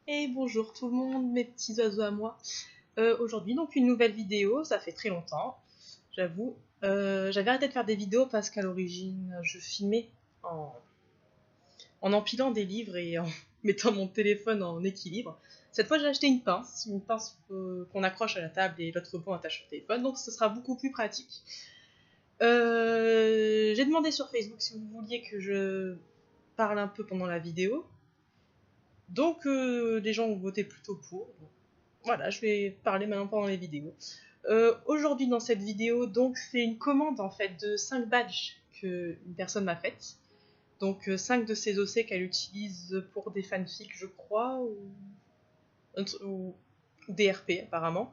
Et bonjour tout le monde, mes petits oiseaux à moi. Aujourd'hui, donc une nouvelle vidéo, ça fait très longtemps, j'avoue. J'avais arrêté de faire des vidéos parce qu'à l'origine, je filmais en, en empilant des livres et en mettant mon téléphone en équilibre. Cette fois, j'ai acheté une pince qu'on accroche à la table et l'autre bout attache au téléphone, donc ce sera beaucoup plus pratique. J'ai demandé sur Facebook si vous vouliez que je parle un peu pendant la vidéo. Donc, les gens ont voté plutôt pour. Voilà, je vais parler maintenant pendant les vidéos. Aujourd'hui dans cette vidéo, donc c'est une commande en fait de 5 badges que une personne m'a faite. Donc 5 de ces OC qu'elle utilise pour des fanfics, je crois, ou des RP apparemment.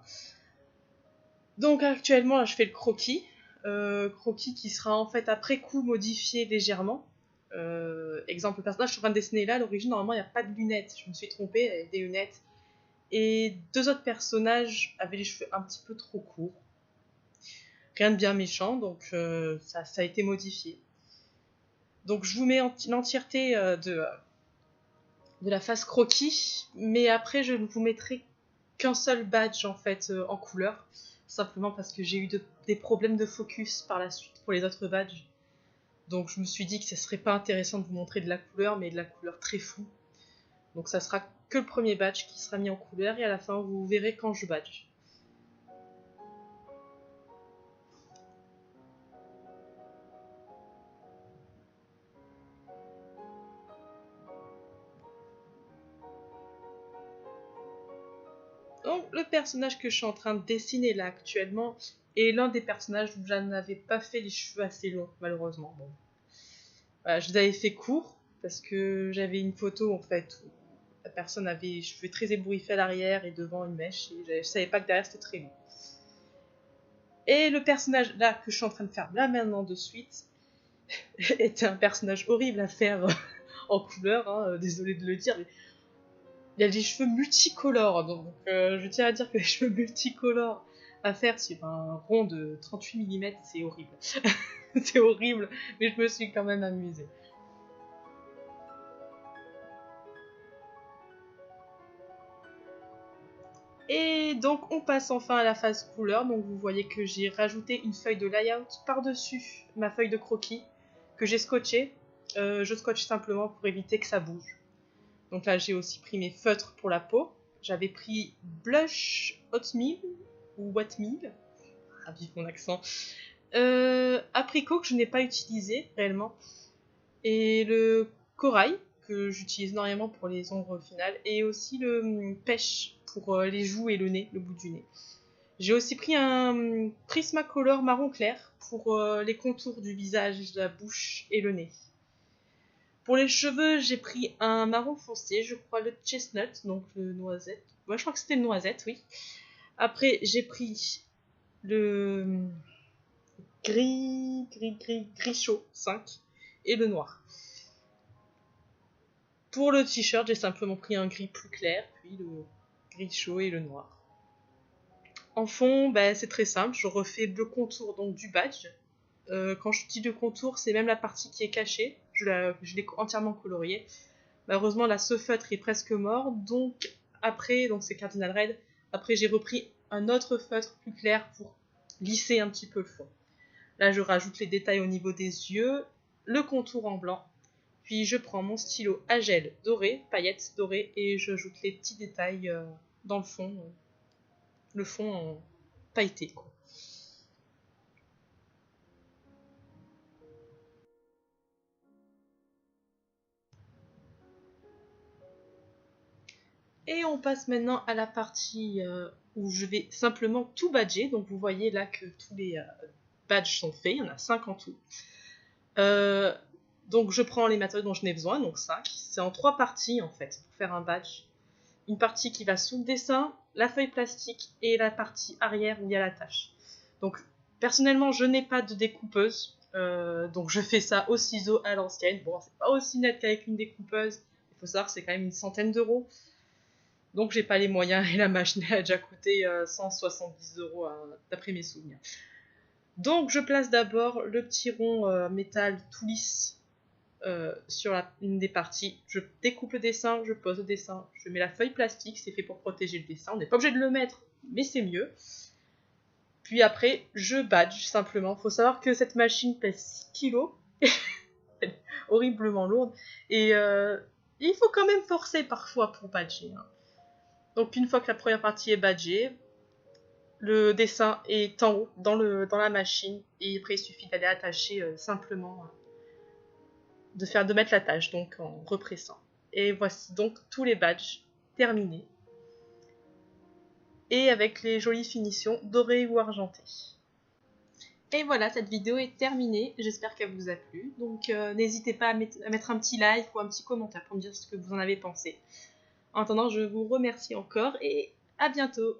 Donc actuellement, je fais le croquis. Croquis qui sera en fait après coup modifié légèrement. Exemple, le personnage que je suis en train de dessiner là, à l'origine, normalement, il n'y a pas de lunettes. Je me suis trompée, il y avait des lunettes. Et deux autres personnages avaient les cheveux un petit peu trop courts. Rien de bien méchant, donc ça a été modifié. Donc je vous mets l'entièreté de la face croquis, mais après je ne vous mettrai qu'un seul badge en fait en couleur, simplement parce que j'ai eu des problèmes de focus par la suite pour les autres badges. Donc je me suis dit que ce serait pas intéressant de vous montrer de la couleur, mais de la couleur très floue. Donc ça sera que le premier badge qui sera mis en couleur et à la fin vous verrez quand je badge. Donc, le personnage que je suis en train de dessiner là actuellement est l'un des personnages où je n'avais pas fait les cheveux assez longs, malheureusement. Bon. Voilà, je les avais fait courts parce que j'avais une photo en fait où la personne avait les cheveux très ébouriffés à l'arrière et devant une mèche et je savais pas que derrière c'était très long. Et le personnage là que je suis en train de faire là maintenant de suite était un personnage horrible à faire en couleur, hein, désolé de le dire, mais il a des cheveux multicolores, donc je tiens à dire que les cheveux multicolores à faire sur un rond de 38 mm, c'est horrible. C'est horrible, mais je me suis quand même amusée. Et donc on passe enfin à la phase couleur, donc vous voyez que j'ai rajouté une feuille de layout par-dessus ma feuille de croquis, que j'ai scotché. Je scotche simplement pour éviter que ça bouge. Donc là j'ai aussi pris mes feutres pour la peau. J'avais pris Blush Oatmeal, ou Whatmeal, ah vive mon accent, apricot que je n'ai pas utilisé réellement, et le corail que j'utilise normalement pour les ombres finales, et aussi le pêche pour les joues et le nez, le bout du nez. J'ai aussi pris un Prismacolor marron clair pour les contours du visage, de la bouche et le nez. Pour les cheveux, j'ai pris un marron foncé, je crois le chestnut, donc le noisette. Ouais, je crois que c'était le noisette, oui. Après, j'ai pris le gris chaud 5 et le noir. Pour le t-shirt, j'ai simplement pris un gris plus clair, puis le gris chaud et le noir. En fond, bah, c'est très simple, je refais le contour donc du badge. Quand je dis le contour, c'est même la partie qui est cachée, je l'ai entièrement coloriée. Malheureusement, là, ce feutre est presque mort, donc après, donc c'est Cardinal Red, après j'ai repris un autre feutre plus clair pour lisser un petit peu le fond. Là, je rajoute les détails au niveau des yeux, le contour en blanc, puis je prends mon stylo à gel doré, paillettes dorées, et j'ajoute les petits détails dans le fond en pailleté, quoi. Et on passe maintenant à la partie où je vais simplement tout badger. Donc vous voyez là que tous les badges sont faits, il y en a 5 en tout. Euh, donc je prends les matériaux dont je n'ai besoin, donc 5. C'est en 3 parties en fait pour faire un badge. Une partie qui va sous le dessin, la feuille plastique et la partie arrière où il y a la tâche. Donc personnellement je n'ai pas de découpeuse, donc je fais ça au ciseau à l'ancienne. Bon, c'est pas aussi net qu'avec une découpeuse, il faut savoir que c'est quand même une centaine d'euros. Donc j'ai pas les moyens et la machine a déjà coûté 170 € d'après mes souvenirs. Donc je place d'abord le petit rond métal tout lisse sur une des parties. Je découpe le dessin, je pose le dessin, je mets la feuille plastique, c'est fait pour protéger le dessin. On n'est pas obligé de le mettre, mais c'est mieux. Puis après, je badge simplement. Faut savoir que cette machine pèse 6 kilos. Elle est horriblement lourde. Et il faut quand même forcer parfois pour badger. Hein. Donc une fois que la première partie est badgée, le dessin est en haut dans la machine. Et après, il suffit d'aller attacher simplement, de mettre l'attache donc en repressant. Et voici donc tous les badges terminés. Et avec les jolies finitions dorées ou argentées. Et voilà, cette vidéo est terminée, j'espère qu'elle vous a plu. Donc n'hésitez pas à mettre un petit like ou un petit commentaire pour me dire ce que vous en avez pensé. En attendant, je vous remercie encore et à bientôt.